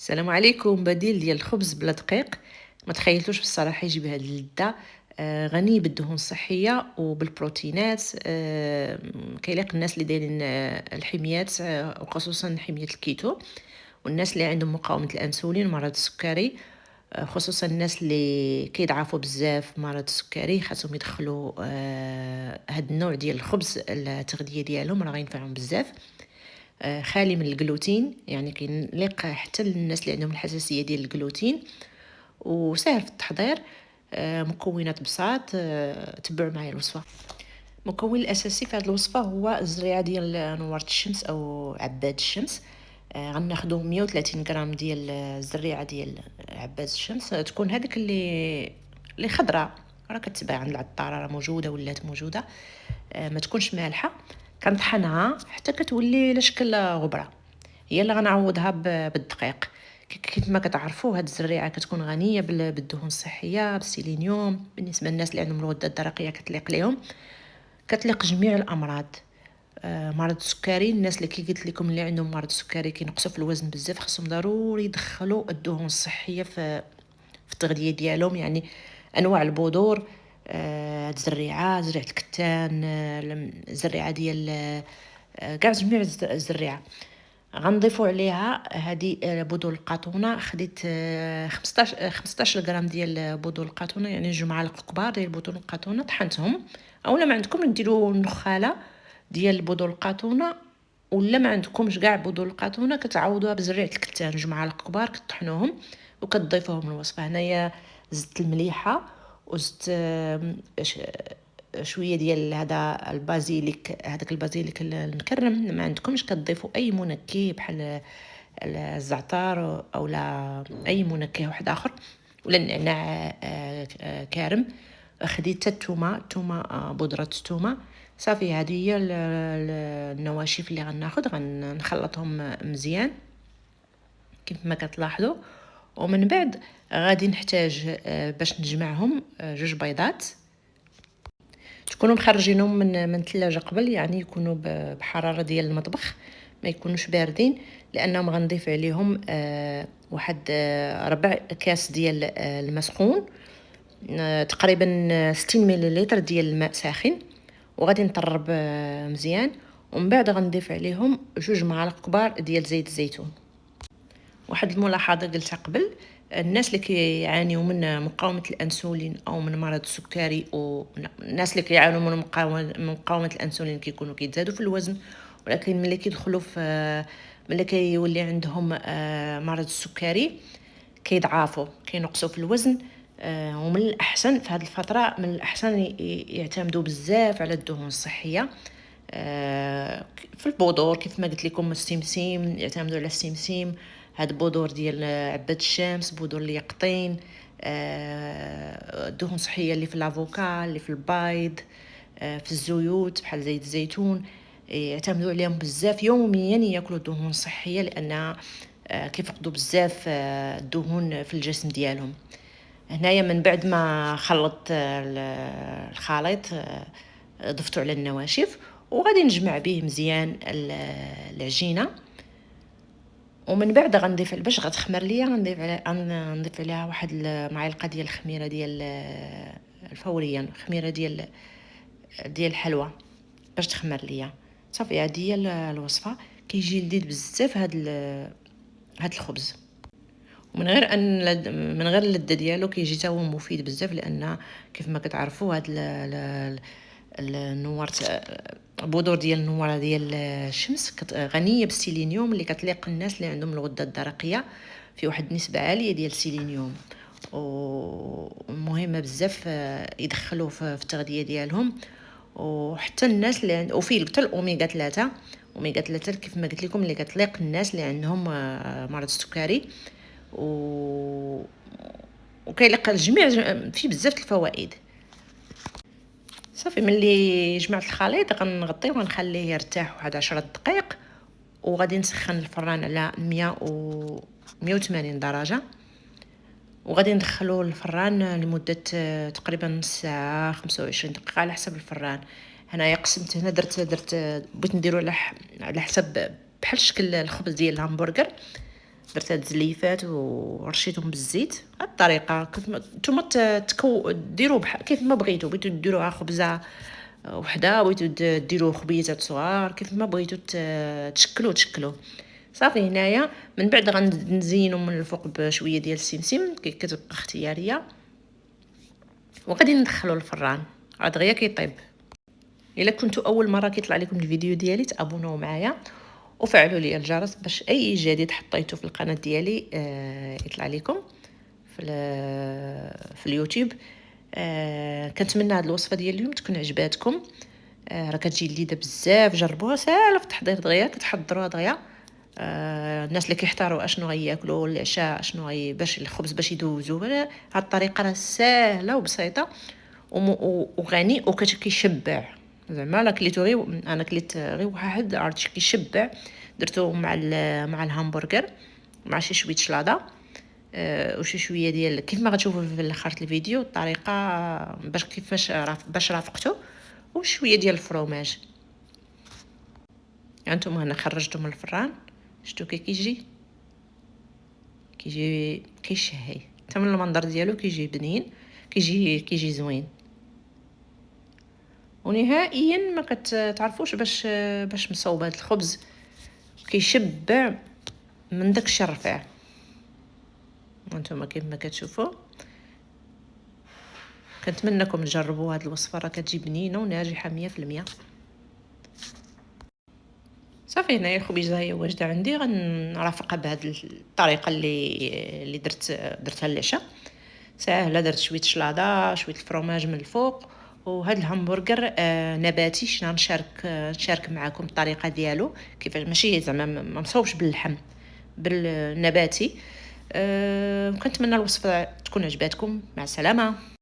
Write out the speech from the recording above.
السلام عليكم. بديل ديال الخبز بلا دقيق، ما تخيلتوش بصراحه يجيب هذه اللذه. غني بالدهون الصحيه وبالبروتينات. كيلاق الناس اللي دايرين الحميات، وخصوصا حميه الكيتو، والناس اللي عندهم مقاومه الانسولين ومرض السكري. خصوصا الناس اللي كيضعفوا بزاف مرض السكري خاصهم يدخلوا هاد النوع ديال الخبز التغذيه ديالهم، راه غينفعهم بزاف. خالي من الجلوتين، يعني كيليق حتى للناس اللي عندهم الحساسيه ديال الجلوتين، وسهل في التحضير. مكونات بساط. تبعوا معايا الوصفه. المكون الاساسي في هذه الوصفه هو الزريعه ديال نواره الشمس او عباد الشمس. غناخذوا 130 غرام ديال الزريعه ديال عباد الشمس، تكون هذيك اللي خضراء، راه كتباع عند العطار، راه موجوده ولات موجوده. ما تكونش مالحه. كنطحنها حتى كتولي على شكل غبره، هي اللي غنعوضها بالدقيق. كيف ما كتعرفوا هاد الزريعه كتكون غنيه بالدهون الصحيه، بالسيلينيوم. بالنسبه للناس اللي عندهم الغده الدرقيه كتليق لهم، كتليق جميع الامراض. مرض السكري، الناس اللي كي قلت لكم اللي عندهم مرض السكري كينقصوا في الوزن بزاف، خصهم ضروري يدخلوا الدهون الصحيه في التغذيه ديالهم. يعني انواع البذور، هاد الزريعه، زريعه الكتان، الزريعه ديال كاع جميع الزريعه. غنضيفوا عليها هذه بذور القاطونه. خديت 15 غرام ديال بذور القاطونه، يعني 2 معالق كبار ديال بذور القاطونه، طحنتهم. اولا ما عندكم ديروا النخاله ديال بذور القاطونه، ولا ما عندكمش كاع بذور القاطونه كتعوضوها بزريعه الكتان. 2 معالق كبار كطحنوهم وكتضيفوهم للوصفه. هنايا زدت المليحه، وزدت شويه ديال هذا البازيليك، هذاك البازيليك المكرم. ما عندكمش كتضيفوا اي منكه بحال الزعتر او لا اي منكه واحد اخر، ولا النعناع كارم. خديت الثومه، بودره الثومه. صافي، هذه هي النواشف اللي غناخذ، غنخلطهم مزيان كيف ما كتلاحظوا. ومن بعد غادي نحتاج باش نجمعهم 2 بيضات، تكونوا مخرجينهم من الثلاجه قبل، يعني يكونوا بحراره ديال المطبخ، ما يكونوش باردين، لانهم غنضيف عليهم واحد ربع كاس ديال الماء سخون، تقريبا 60 مليلتر ديال الماء ساخن، وغادي نطرب مزيان. ومن بعد غنضيف عليهم 2 معالق كبار ديال زيت الزيتون. واحد الملاحظه قلتها قبل، الناس اللي كيعانيوا من مقاومه الانسولين او من مرض السكري، والناس اللي كيعانوا من مقاومه الانسولين كيكونوا كيتزادوا في الوزن، ولكن ملي كيدخلوا في ملي كيولي عندهم مرض السكري كيضعفوا، كينقصوا في الوزن. ومن الاحسن في هذه الفتره، من الاحسن يعتمدوا بزاف على الدهون الصحيه. في البذور كيف ما قلت لكم، السمسم، يعتمدوا على السمسم. هاد بذور ديال عباد الشمس، بذور اليقطين، الدهون الصحيه اللي في الافوكا، اللي في البيض، في الزيوت بحال زيت الزيتون. يعتمدوا عليهم بزاف، يوميا ياكلوا الدهون الصحيه، لان كيفقدوا بزاف الدهون في الجسم ديالهم. هنايا من بعد ما خلطت الخليط، ضفته على النواشف، وغادي نجمع به مزيان العجينه. ومن بعد غنضيف باش غتخمر ليا، غنضيف عليها واحد المعلقه ديال الخميره ديال الفوريه، خميره ديال الحلوى باش تخمر ليا. صافي، هذه هي الوصفه. كيجي لذيذ بزاف هاد الخبز، ومن غير من غير اللذه ديالو كيجي حتى هو مفيد بزاف، لان كيف ما كتعرفوا هاد النوار، بذور ديال النواره ديال الشمس غنيه بالسيلينيوم، اللي كتليق الناس اللي عندهم الغده الدرقيه، في واحد النسبه عاليه ديال السيلينيوم، ومهمه بزاف يدخلوه في التغذيه ديالهم. وحتى الناس اللي وفيه حتى الاوميغا 3. اوميغا 3 كيف ما قلت لكم اللي كتليق الناس اللي عندهم مرض السكري، و وكيليق الجميع، فيه بزاف الفوائد. صافي، ملي جمعت الخليط غنغطيه ونخليه يرتاح واحد 10 دقائق، وغادي نسخن الفران على 180 درجه، وغادي ندخلوه للفران لمده تقريبا نص ساعه، 25 دقيقه على حسب الفران. هنايا قسمت، هنا درت بغيت نديرو على حسب بحال شكل الخبز ديال الهامبرغر. درت هاد الزليفات ورشيتهم بالزيت. هاد الطريقه كيف ما نتوما ديروا كيف ما بغيتوا ديروها خبزه وحده، بغيتو ديروا خبيزات صغار، كيف ما بغيتو تشكلوا. صافي هنايا من بعد غنزينوا من الفوق بشويه ديال السمسم، كتبقى اختياريه، وغادي ندخلوا الفران عاد غير كيطيب. الا كنتوا اول مره كيطلع لكم الفيديو ديالي تابوناو معايا وفعلوا لي الجرس باش اي جديد حطيته في القناه ديالي يطلع لكم في اليوتيوب. كنتمنى هذه الوصفه ديال اليوم تكون عجباتكم. راه كتجي لذيذه بزاف، جربوها ساهله في التحضير دغيا، كتحضروها دغيا. الناس اللي كيحتاروا اشنو غياكلوا العشاء، اشنو باش الخبز باش يدوزوا، هاد الطريقه راه ساهله وبسيطه وغني وكيشبع. زعما لا كليتو غير انا كليت غير واحد عرفتش كيشبع. درتو مع الهامبرغر مع شي شويه شلاضه وشي شويه ديال كيف ما غتشوفوا في الاخر الفيديو الطريقه باش كيفاش باش رافقته، وشويه ديال الفرomage. هانتوما هنا خرجته من الفران، شفتوا كيجي كيشهي حتى من المنظر ديالو، كيجي بنين، كيجي زوين. ونهائيا ما كتعرفوش باش مصوب هذا الخبز، كيشبع من داكشي الرفيع. وانتم كيف ما كتشوفوا كنتمنىكم تجربوا هذه الوصفه، راه كتجي بنينه وناجحه 100%. صافي هنايا الخبيزه هي واجده عندي، غنرافقها بهذه الطريقه اللي درتها للعشاء. ساهله، درت شويه شلاضه شويه الفرomage من الفوق، وهذا الهامبرغر نباتي. شنو نشارك معكم الطريقه ديالو كيفاش، ماشي زعما ما مصوبش باللحم، بالنباتي. كنتمنى الوصفه تكون عجباتكم. مع السلامه.